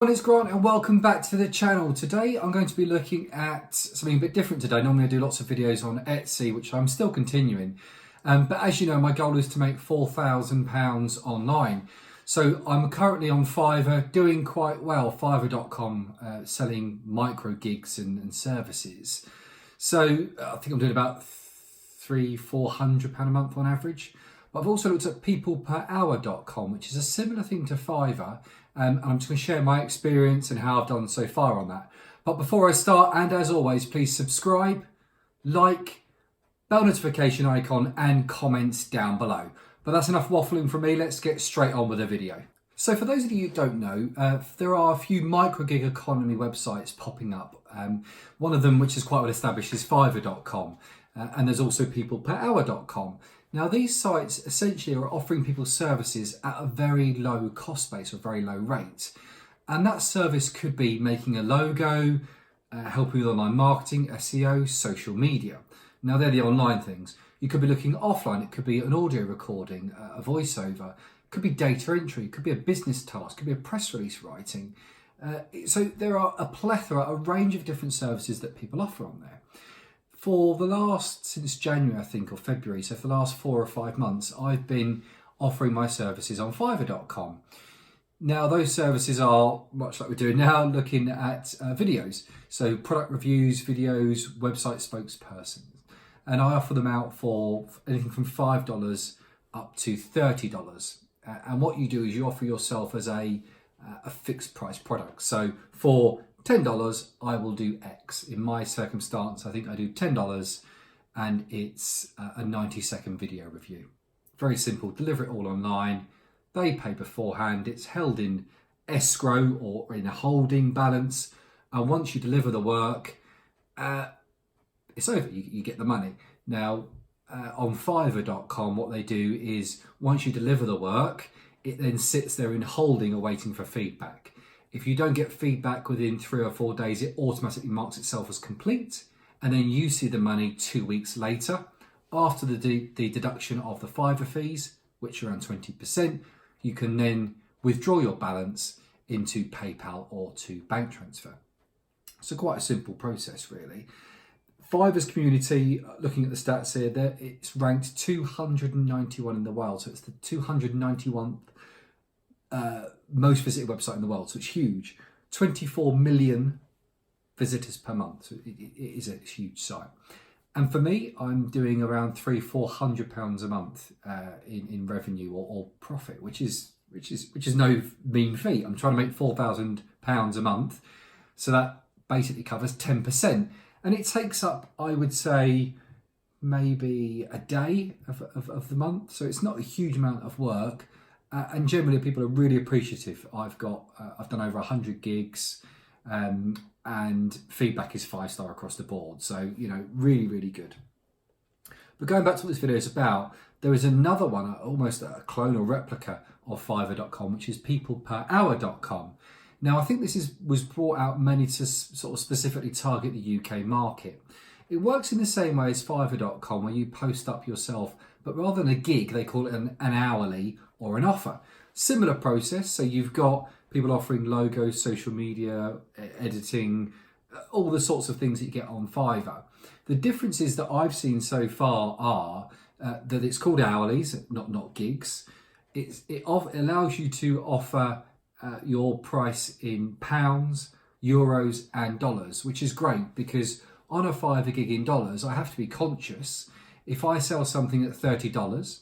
Well, it's Grant and welcome back to the channel. Today I'm going to be looking at something a bit different today. Normally I do lots of videos on Etsy, which I'm still continuing. But as you know, my goal is to make £4,000 online. So I'm currently on Fiverr, doing quite well, fiverr.com, selling micro gigs and services. So I think I'm doing about £300-400 a month on average. But I've also looked at Peopleperhour.com, which is a similar thing to Fiverr. And I'm just going to share my experience and how I've done so far on that. But before I start, and as always, please subscribe, like, bell notification icon, and comments down below. But that's enough waffling from me. Let's get straight on with the video. So for those of you who don't know, there are a few micro gig economy websites popping up. One of them, which is quite well established, is Fiverr.com. And there's also Peopleperhour.com. Now, these sites essentially are offering people services at a very low cost base or very low rate. And that service could be making a logo, helping with online marketing, SEO, social media. Now, they're the online things. You could be looking offline. It could be an audio recording, a voiceover. It could be data entry. It could be a business task. It could be a press release writing. So there are a plethora, a range of different services that people offer on there. For the last, since January, I think, or February, so for the last 4 or 5 months, I've been offering my services on Fiverr.com. Now, those services are, much like we're doing now, looking at videos. So product reviews, videos, website spokespersons. And I offer them out for anything from $5 up to $30. And what you do is you offer yourself as a fixed price product. So for $10, I will do X. In my circumstance, I think I do $10 and it's a 90-second video review. Very simple, deliver it all online. They pay beforehand. It's held in escrow or in a holding balance. And once you deliver the work, it's over, you get the money. Now, on Fiverr.com, what they do is once you deliver the work, it then sits there in holding awaiting for feedback. If you don't get feedback within 3 or 4 days, it automatically marks itself as complete. And then you see the money 2 weeks later. After the deduction of the Fiverr fees, which are around 20%, you can then withdraw your balance into PayPal or to bank transfer. So quite a simple process, really. Fiverr's community, looking at the stats here, it's ranked 291 in the world. So it's the 291th most visited website in the world, so it's huge. 24 million visitors per month, so it is a huge site. And for me, I'm doing around £300-400 a month in revenue or profit, which is no mean feat. I'm trying to make £4,000 a month, so that basically covers 10%, and it takes up, I would say, maybe a day of the month. So it's not a huge amount of work. And generally, people are really appreciative. I've done over 100 gigs, and feedback is 5-star across the board. So, you know, really, really good. But going back to what this video is about, there is another one, almost a clone or replica of Fiverr.com, which is Peopleperhour.com. Now, I think this was brought out mainly to sort of specifically target the UK market. It works in the same way as Fiverr.com, where you post up yourself, but rather than a gig, they call it an hourly or an offer. Similar process. So you've got people offering logos, social media, editing, all the sorts of things that you get on Fiverr. The differences that I've seen so far are that it's called hourlies, not gigs. It allows you to offer your price in pounds, euros, and dollars, which is great because on a Fiverr gig in dollars, I have to be conscious. If I sell something at $30,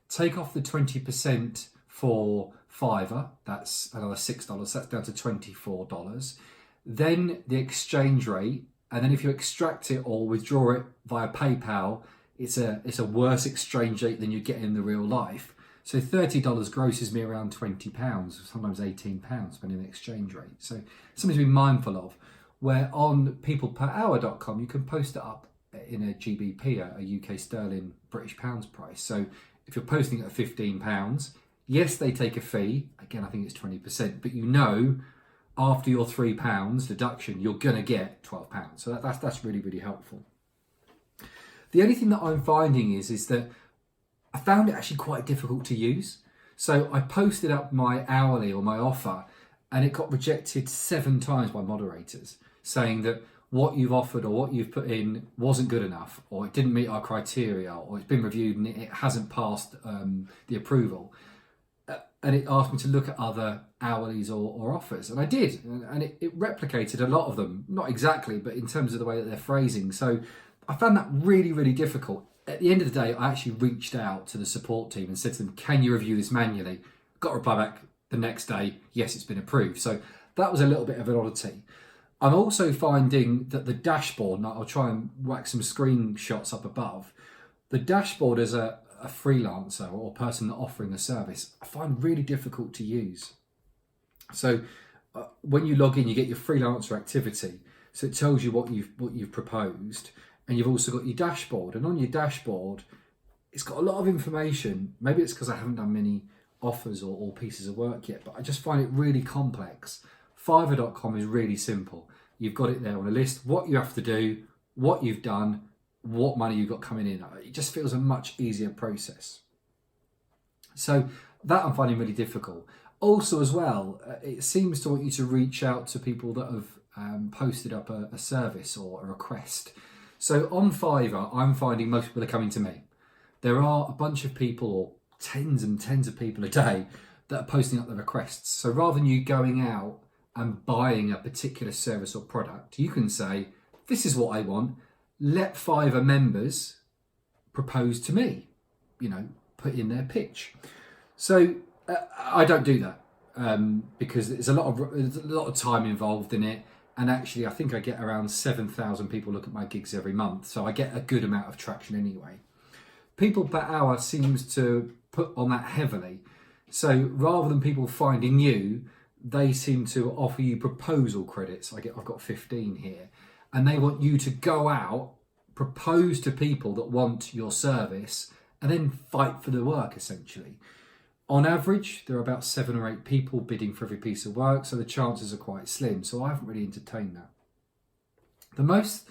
take off the 20% for Fiverr, that's another $6, that's down to $24. Then the exchange rate, and then if you extract it or withdraw it via PayPal, it's a worse exchange rate than you get in the real life. So $30 grosses me around £20, sometimes £18, depending on the exchange rate. So something to be mindful of. Where on Peopleperhour.com, you can post it up in a GBP, a UK sterling British pounds price. So if you're posting it at £15, yes, they take a fee. Again, I think it's 20%, but you know, after your £3 deduction, you're gonna get £12. So that's really, really helpful. The only thing that I'm finding is that I found it actually quite difficult to use. So I posted up my hourly or my offer, and it got rejected 7 times by moderators, saying that what you've offered or what you've put in wasn't good enough, or it didn't meet our criteria, or it's been reviewed and it hasn't passed the approval. And it asked me to look at other hourlies or offers, and I did, and it replicated a lot of them, not exactly, but in terms of the way that they're phrasing. So I found that really, really difficult. At the end of the day, I actually reached out to the support team and said to them, can you review this manually? Got a reply back the next day, yes, it's been approved. So that was a little bit of an oddity. I'm also finding that the dashboard, and I'll try and whack some screenshots up above, the dashboard as a freelancer or person offering a service, I find really difficult to use. So when you log in, you get your freelancer activity. So it tells you what you've proposed, and you've also got your dashboard. And on your dashboard, it's got a lot of information. Maybe it's because I haven't done many offers or pieces of work yet, but I just find it really complex. Fiverr.com is really simple. You've got it there on a list, what you have to do, what you've done, what money you've got coming in. It just feels a much easier process. So that I'm finding really difficult. Also as well, it seems to want you to reach out to people that have posted up a service or a request. So on Fiverr, I'm finding most people are coming to me. There are a bunch of people, or tens and tens of people a day, that are posting up their requests. So rather than you going out and buying a particular service or product, you can say, this is what I want. Let Fiverr members propose to me, put in their pitch. So I don't do that because there's a lot of time involved in it. And actually, I think I get around 7,000 people look at my gigs every month. So I get a good amount of traction anyway. People per hour seems to put on that heavily. So rather than people finding you, they seem to offer you proposal credits. I've got 15 here. And they want you to go out, propose to people that want your service, and then fight for the work, essentially. On average, there are about 7 or 8 people bidding for every piece of work, so the chances are quite slim. So I haven't really entertained that. The most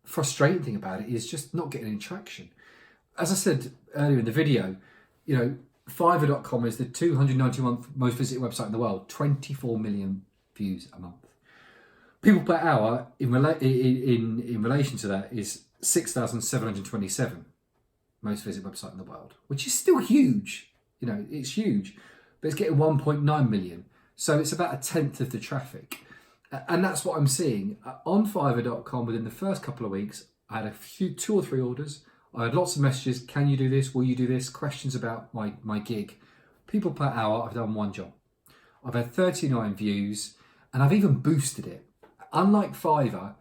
frustrating thing about it is just not getting any traction. As I said earlier in the video, Fiverr.com is the 291th most visited website in the world, 24 million views a month. People per hour in relation to that is 6,727 most visited website in the world, which is still huge. It's huge, but it's getting 1.9 million. So it's about 1/10 of the traffic. And that's what I'm seeing. On Fiverr.com, within the first couple of weeks, I had 2 or 3 orders. I had lots of messages. Can you do this? Will you do this? Questions about my gig. People per hour, I've done 1 job. I've had 39 views, and I've even boosted it. Unlike Fiverr,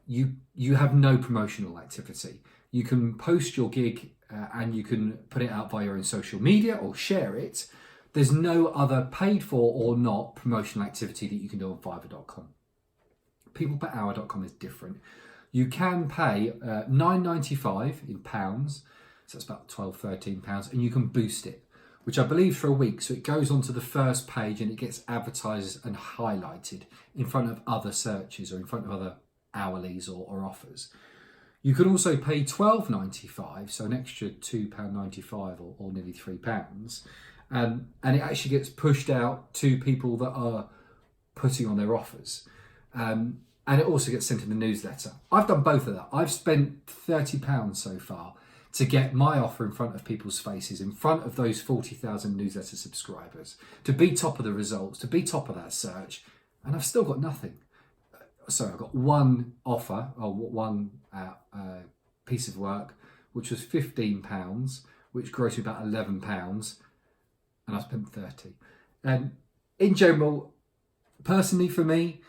you have no promotional activity. You can post your gig and you can put it out via your own social media or share it. There's no other paid for or not promotional activity that you can do on Fiverr.com. Peopleperhour.com is different. You can pay £9.95 in pounds, so that's about £12-13, and you can boost it, which I believe for a week. So it goes onto the first page and it gets advertised and highlighted in front of other searches or in front of other hourlies or offers. You can also pay £12.95, so an extra £2.95 or nearly £3, and it actually gets pushed out to people that are putting on their offers. And it also gets sent in the newsletter. I've done both of that. I've spent £30 so far to get my offer in front of people's faces, in front of those 40,000 newsletter subscribers, to be top of the results, to be top of that search, and I've still got nothing. So I've got 1 offer, or 1 piece of work, which was £15, which grossed me about £11, and I spent 30. And in general, personally for me,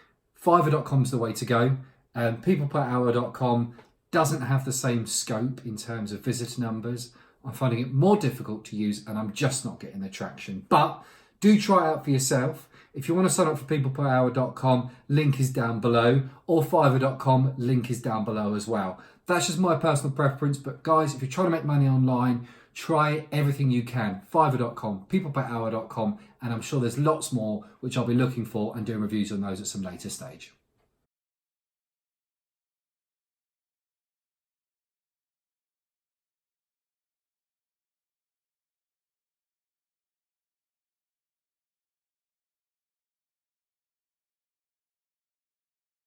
Fiverr.com is the way to go. Peopleperhour.com doesn't have the same scope in terms of visitor numbers. I'm finding it more difficult to use, and I'm just not getting the traction. But do try it out for yourself. If you want to sign up for peopleperhour.com, link is down below, or Fiverr.com, link is down below as well. That's just my personal preference, but guys, if you're trying to make money online, try everything you can. Fiverr.com, peopleperhour.com, and I'm sure there's lots more which I'll be looking for and doing reviews on those at some later stage.